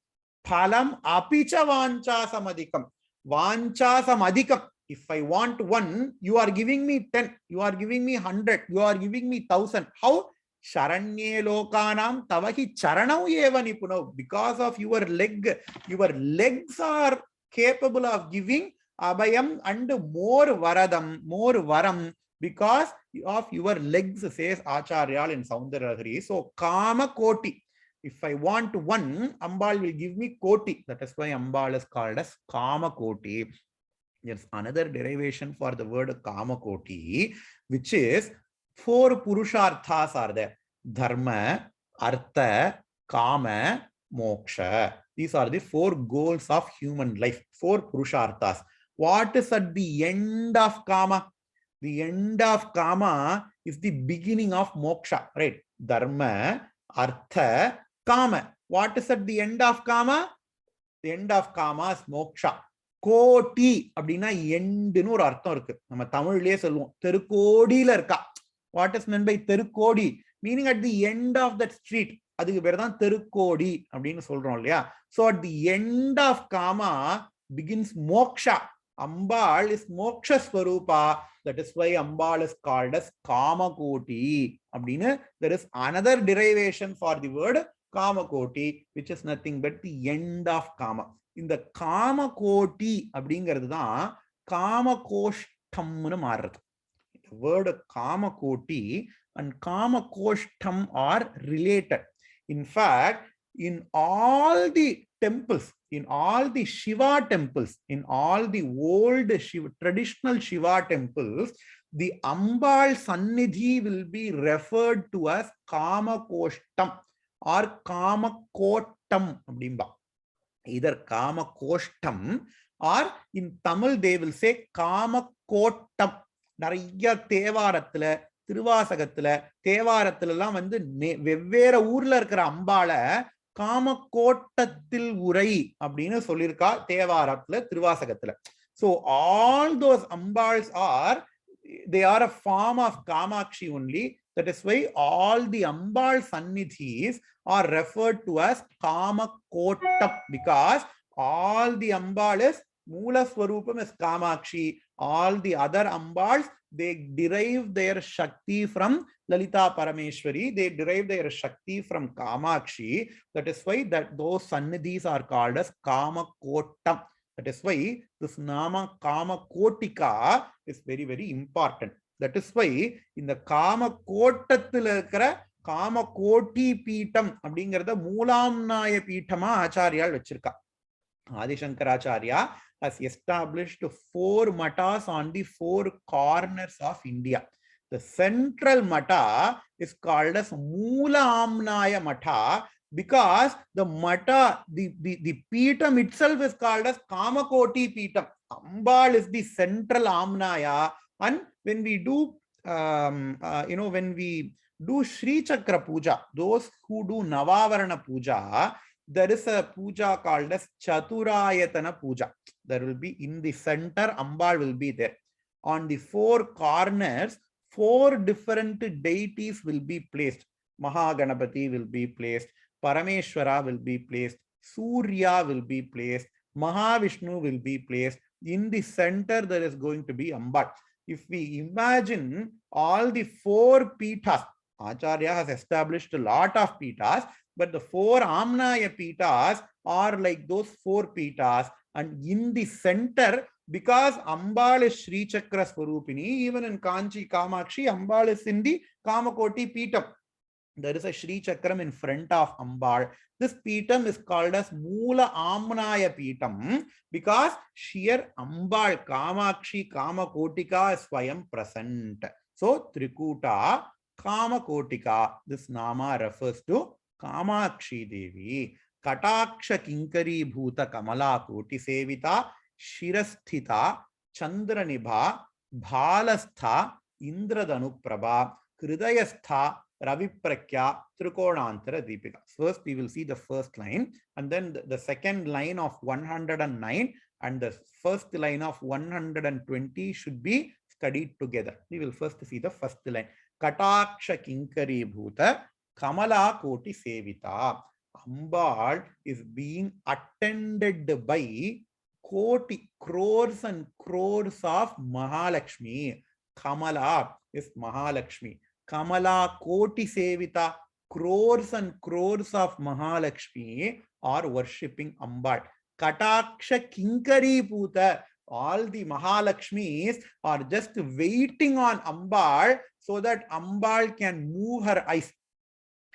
S1: Phalam apicha vancha samadikam. Vancha samadikam. If I want 1, you are giving me 10. You are giving me 100. You are giving me 1,000. How? Sharanye lokanam tavahi charanau eva nipunau. Because of your legs are capable of giving abhayam and more varam. Because of your legs, says Acharya in Saundarya Lahari. So, Kama Koti. If I want 1, Ambal will give me Koti. That is why Ambal is called as Kama Koti. There's another derivation for the word Kama Koti, which is 4 Purusharthas are there. Dharma, Artha, Kama, Moksha. These are the 4 goals of human life. 4 Purusharthas. What is at the end of Kama? The end of Kama is the beginning of Moksha, right? Dharma, Artha, Kama. What is at the end of Kama? The end of Kama is moksha. கோட்டி அப்படின்னா எண்டுன்னு ஒரு அர்த்தம் இருக்கு. நம்ம தமிழ்லயே சொல்லுவோம் தெருக்கோடியில இருக்கா. வாட் இஸ் மென் பை தெருக்கோடி? Meaning at the end of that street. அதுக்கு பேர் தான் தெருக்கோடி அப்படின்னு சொல்றோம் இல்லையா? So at the end of kama begins moksha. Ambal is moksha swarupa. That is why Ambal is called as Kamakoti. அப்படின்னு there is another derivation for the word Kamakoti, which is nothing but the end of Kama. இந்த காமகோட்டி அப்படிங்கிறது தான் காமகோஷ்டம்னு மாறுறது. The word Kamakoti and காமகோஷ்டம் are related. In fact, in all the temples, in all the Shiva temples, in all the old Shiva, traditional Shiva temples, the Ambal Sannidhi will be referred to as Kamakoshtam or Kamakottam அப்படிம்பா. Either Kamakoshtam or in Tamil they will say Kamakottam. நிறைய தேவாரத்துல திருவாசகத்துல தேவாரத்துல எல்லாம் வந்து வெவ்வேறு ஊர்ல இருக்கிற அம்பாள காமக்கோட்டத்தில் உரை அப்படின்னு சொல்லியிருக்கா தேவாரத்துல திருவாசகத்துல. So all those ambals are, they are a form of Kamakshi only. That is why all the Ambal Sannidhis are referred to as Kamakottam, because all the Ambal is Moola Swarupam is Kamakshi. All the other Ambals, they derive their Shakti from Lalitha Parameshwari. They derive their Shakti from Kamakshi. That is why that those Sannidhis are called as Kamakottam. That is why this Nama Kamakotika is very, very important. That is why in the Kamakottathil இருக்கிற காமகோட்டி பீட்டம் அப்படிங்கறத மூலாம்நாய பீட்டமா ஆச்சாரியால் வச்சிருக்கா. ஆதிசங்கராச்சாரியா has established 4 matas on the 4 corners of India. The central mata is called as Moola Amnaya Mata, because the mata, the Peetam itself is called as Kamakoti Peetam. Ambal is the central Amnaya, and when we do, when we do Sri Chakra Puja, those who do Navavarana Puja, there is a puja called as Chaturayatana Puja. There will be in the center, Ambal will be there. On the 4 corners, 4 different deities will be placed. Mahaganapati will be placed, Parameshwara will be placed, Surya will be placed, Mahavishnu will be placed. In the center, there is going to be Ambal. If we imagine all the 4 Pithas, Acharya has established a lot of Pithas, but the 4 Amnaya Pithas are like those 4 Pithas, and in the center, because Ambal is Sri Chakra Swarupini, even in Kanchi Kamakshi, Ambal is in the Kamakoti Peetam. There is a Sri Chakram in front of Ambal. This Peetam is called as Moola Amnaya Peetam, because sheer Ambal Kamakshi Kamakotika is Swayam present. So Trikuta Kamakotika, this Nama refers to Kamakshi Devi. Kataksha Kinkari Bhuta Kamala Koti Sevita Shirasthita Chandranibha Bhalastha Indradanuprabha Kridayastha Raviprakya Trikonantara Deepika. First we will see the first line, and then the second line of 109 and the first line of 120 should be studied together. We will first see the first line. Kataksha Kinkari Bhuta Kamala Koti Sevita. Ambal is being attended by crores and crores of Mahalakshmi. Kamala is Mahalakshmi. Kamala Koti Sevita, crores and crores of Mahalakshmi are worshipping Ambal. Kataksha Kinkari Puta, all the Mahalakshmis are just waiting on Ambal so that Ambal can move her eyes.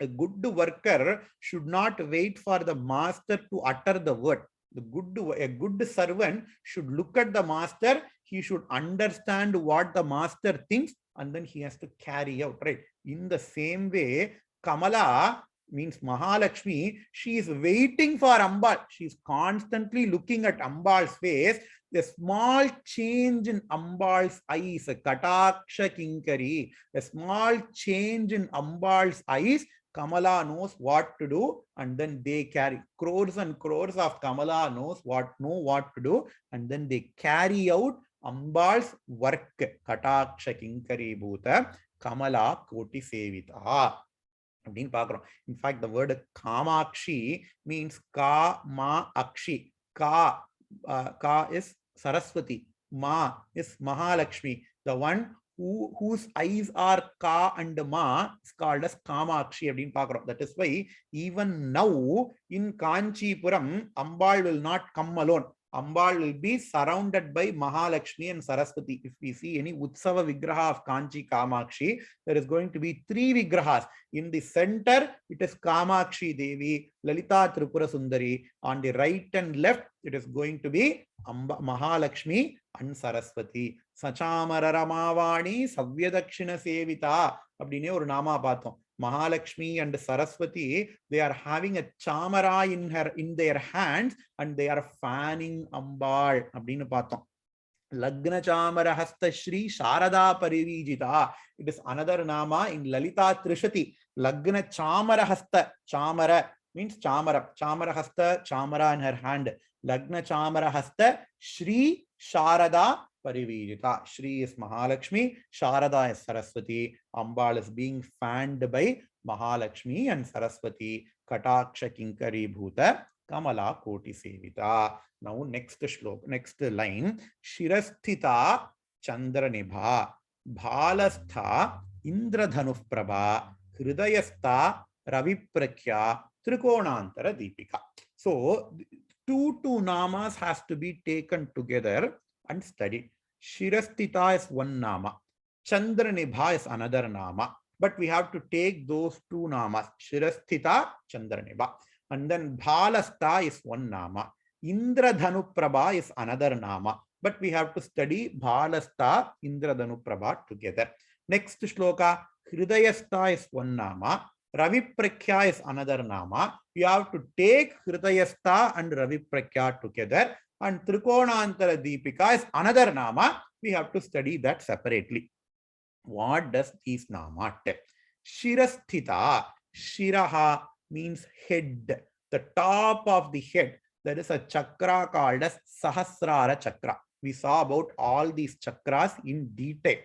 S1: A good worker should not wait for the master to utter the word. A good servant should look at the master. He should understand what the master thinks, and then he has to carry out, right? In the same way, Kamala means Mahalakshmi, she is waiting for Ambal. She is constantly looking at Ambal's face. A small change in Ambal's eyes, Kataksha Kinkari, a small change in Ambal's eyes, Kamala knows what to do, and then they carry crores and crores of Kamala know what to do, and then they carry out Ambal's work. Kataksha Kinkari Bhuta Kamala Koti Sevita. In fact, the word Kamakshi means Ka Ma Akshi. Ka is Saraswati. Ma is Mahalakshmi. The one whose eyes are Ka and Ma is called as Kamakshi. That is why even now in Kanchipuram, Ambal will not come alone. Ambal will be surrounded by Mahalakshmi and Saraswati. If we see any Utsava Vigraha of Kanchi Kamakshi, there is going to be 3 Vigrahas. In the center, it is Kamakshi Devi, Lalita Tripura Sundari. On the right and left, it is going to be Mahalakshmi and Saraswati. Sachamara Ramavani Savyadakshina Sevita. Abdine or Nama Patham. Mahalakshmi and Saraswati, they are having a chamara in their hands and they are fanning Ambal. Abdinu Patham. Lagna Chamara Hasta Shri Sharada Parivijita. It is another nama in Lalita Trishati. Lagna Chamara Hasta. Chamara means Chamara. Chamara Hasta, Chamara in her hand. Lagna Chamara Hasta Shri Sharada Parivijita. Shri is Mahalakshmi, Sharada is Saraswati. Ambal is being fanned by Mahalakshmi and Saraswati. Kataksha Kinkari Bhuta Kamala Koti Sevita. Now next line. Shirasthita Chandranibha Bhalastha Indradhanuf Prabha Hridayastha Raviprakya Trikonantara Deepika. So two namas has to be taken together and studied. Shirasthita is one nama. Chandranibha is another nama. But we have to take those 2 namas. Shirasthita, Chandranibha. And then Bhalastha is one nama. Indradhanuprabha is another nama. But we have to study Bhalastha, Indradhanuprabha together. Next shloka, Hridayastha is one nama. Raviprakya is another nama. We have to take Hridayastha and Raviprakya together. And Trikonantara Deepika is another nama. We have to study that separately. What does these nama tell? Shirasthita. Shiraha means head. The top of the head. There is a chakra called as Sahasrara Chakra. We saw about all these chakras in detail,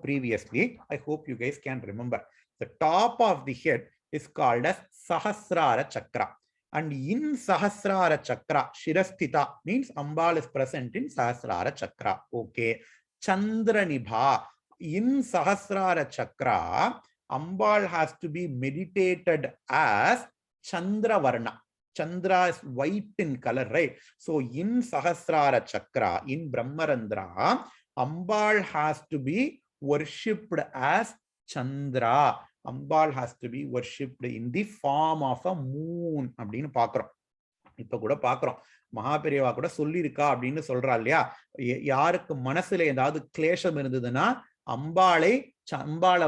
S1: previously. I hope you guys can remember. The top of the head is called as Sahasrara Chakra. And in Sahasrara Chakra, Shirasthita means Ambal is present in Sahasrara Chakra. Okay. Chandranibha. In Sahasrara Chakra, Ambal has to be meditated as Chandravarna. Chandra is white in color, right? So in Sahasrara Chakra, in Brahmarandra, Ambal has to be worshipped as Chandra. Ambal has to be worshipped in the form of a moon. Abdinu paakrom. இப்ப கூட பாக்குறோம் மகாபெரியவா கூட சொல்லியிருக்கா அப்படின்னு சொல்றா இல்லையா யாருக்கு மனசுல ஏதாவது கிளேஷம் இருந்ததுன்னா அம்பாளை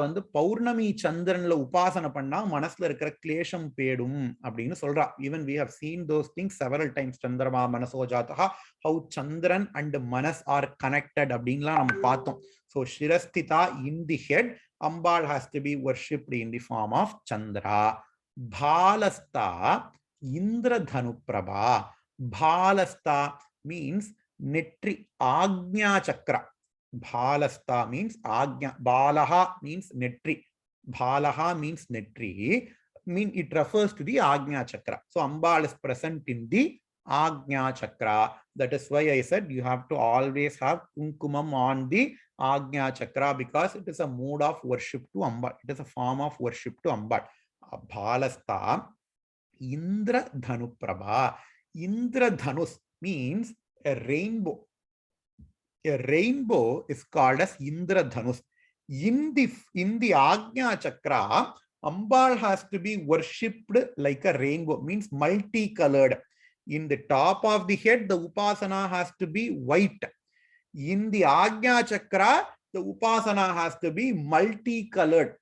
S1: வந்து பௌர்ணமி சந்திரன்ல உபாசனை பண்ணா மனசுல இருக்கிற கிளேஷம் பேடும் அப்படின்னு சொல்றா. Even we have seen those things several times. Chandrama manaso jataha, how Chandran and Manas are connected அப்படின்லாம் நம்ம பார்த்தோம். So Shirasthita in the head, Ambal has to be worshipped in the form of Chandra. Bhalastha Indradhanuprabha. Bhalastha means netri, Agna Chakra. Bhalastha means Agnya. Balaha means netri. Balaha means netri. It refers to the Agnya Chakra. So Ambal is present in the Agnya Chakra. That is why I said you have to always have Kumkumam on the Agnya Chakra because it is a mode of worship to Ambal. It is a form of worship to Ambal. Bhalastha Indradhanuprabha. Indradhanus means a rainbow. A rainbow is called as Indradhanus. In the Agnya Chakra, Ambal has to be worshipped like a rainbow, means multicolored. In the top of the head, the Upasana has to be white. In the Agnya Chakra, the Upasana has to be multicolored.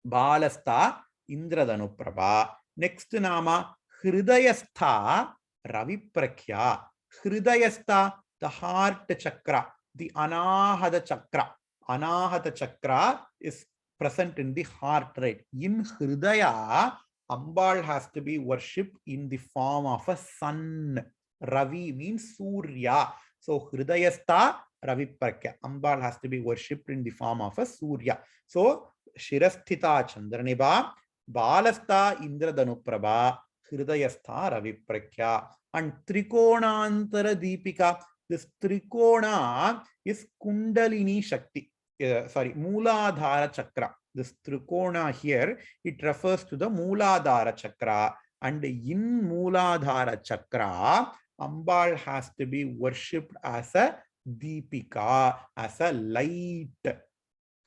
S1: Bhalastha Indradanu Prabha. Next nama Hridayastha Raviprakhya. Hridayastha, the heart chakra, the Anahata chakra. Anahata chakra is present in the heart, right? In Hridaya, Ambal has to be worshipped in the form of a sun. Ravi means Surya. So Hridayastha Raviprakhya. Ambal has to be worshipped in the form of a Surya. So Shirasthita Chandraniba, Balastha Indradanuprabha, Hridayastha Raviprakhya. And Trikonantara Deepika. This Trikona is Kundalini Shakti. Mooladhara Chakra. This Trikona here, it refers to the Mooladhara Chakra. And in Mooladhara Chakra, Ambal has to be worshipped as a Deepika, as a light,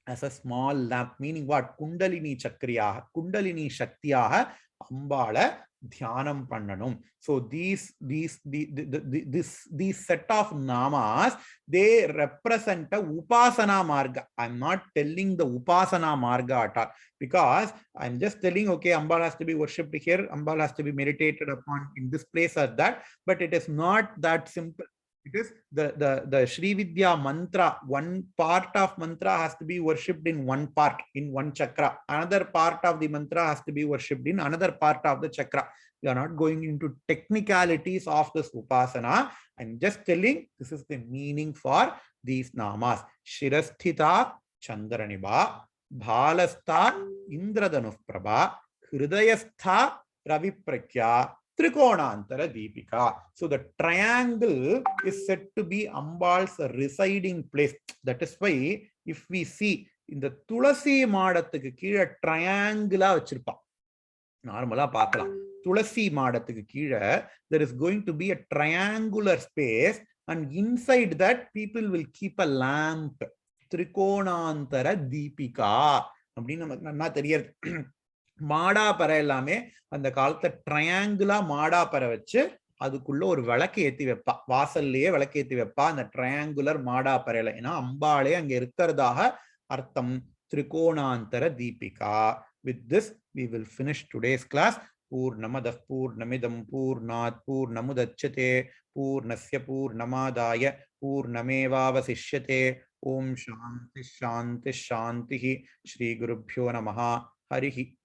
S1: as a small lamp. Meaning what? Kundalini Chakriya, Kundalini Shaktiyaha, Ambala Dhyanam Pandanum. So these set of namas, they represent a Upasana Marga. I'm not telling the Upasana Marga at all, because I'm just telling, okay, Ambal has to be worshipped here, Ambal has to be meditated upon in this place or that, but it is not that simple. It is the Sri Vidya mantra. One part of mantra has to be worshipped in one part, in one chakra. Another part of the mantra has to be worshipped in another part of the chakra. We are not going into technicalities of this upasana. I'm just telling this is the meaning for these namas. Shirasthita Chandraniba, Bhalastha Indradanuh Prabha, Hridayastha Raviprakhya, Trikonantara Deepika. So the triangle is said to be Ambal's residing place. That is why if we see in the Tulasi Madathukku kீழ triangle vechirpa. Normala paakalam. Tulasi Madathukku kீழ there is going to be a triangular space, and inside that people will keep a lamp. Trikonantara Deepika. அப்படின்னு நமக்கு நல்லா தெரியாது. மாடா பறை எல்லாமே அந்த காலத்துல ட்ரையாங்குலா மாடா பறை வச்சு அதுக்குள்ள ஒரு விளக்கு ஏத்தி வைப்பா. வாசல்லையே விளக்கு ஏத்தி வைப்பா அந்த ட்ரையாங்குலர் மாடா பறையில. ஏன்னா அம்பாளே அங்க இருக்கிறதாக அர்த்தம். திரிகோணாந்தர Deepika. With this, we will finish today's class. Purnamadah Purnamidam Purnat Purnamudachyate Purnasya Purnamadaya Purnamevavasishyate. Om Shanti Shanti Shanti. Shri Gurubhyo Namaha. Harihi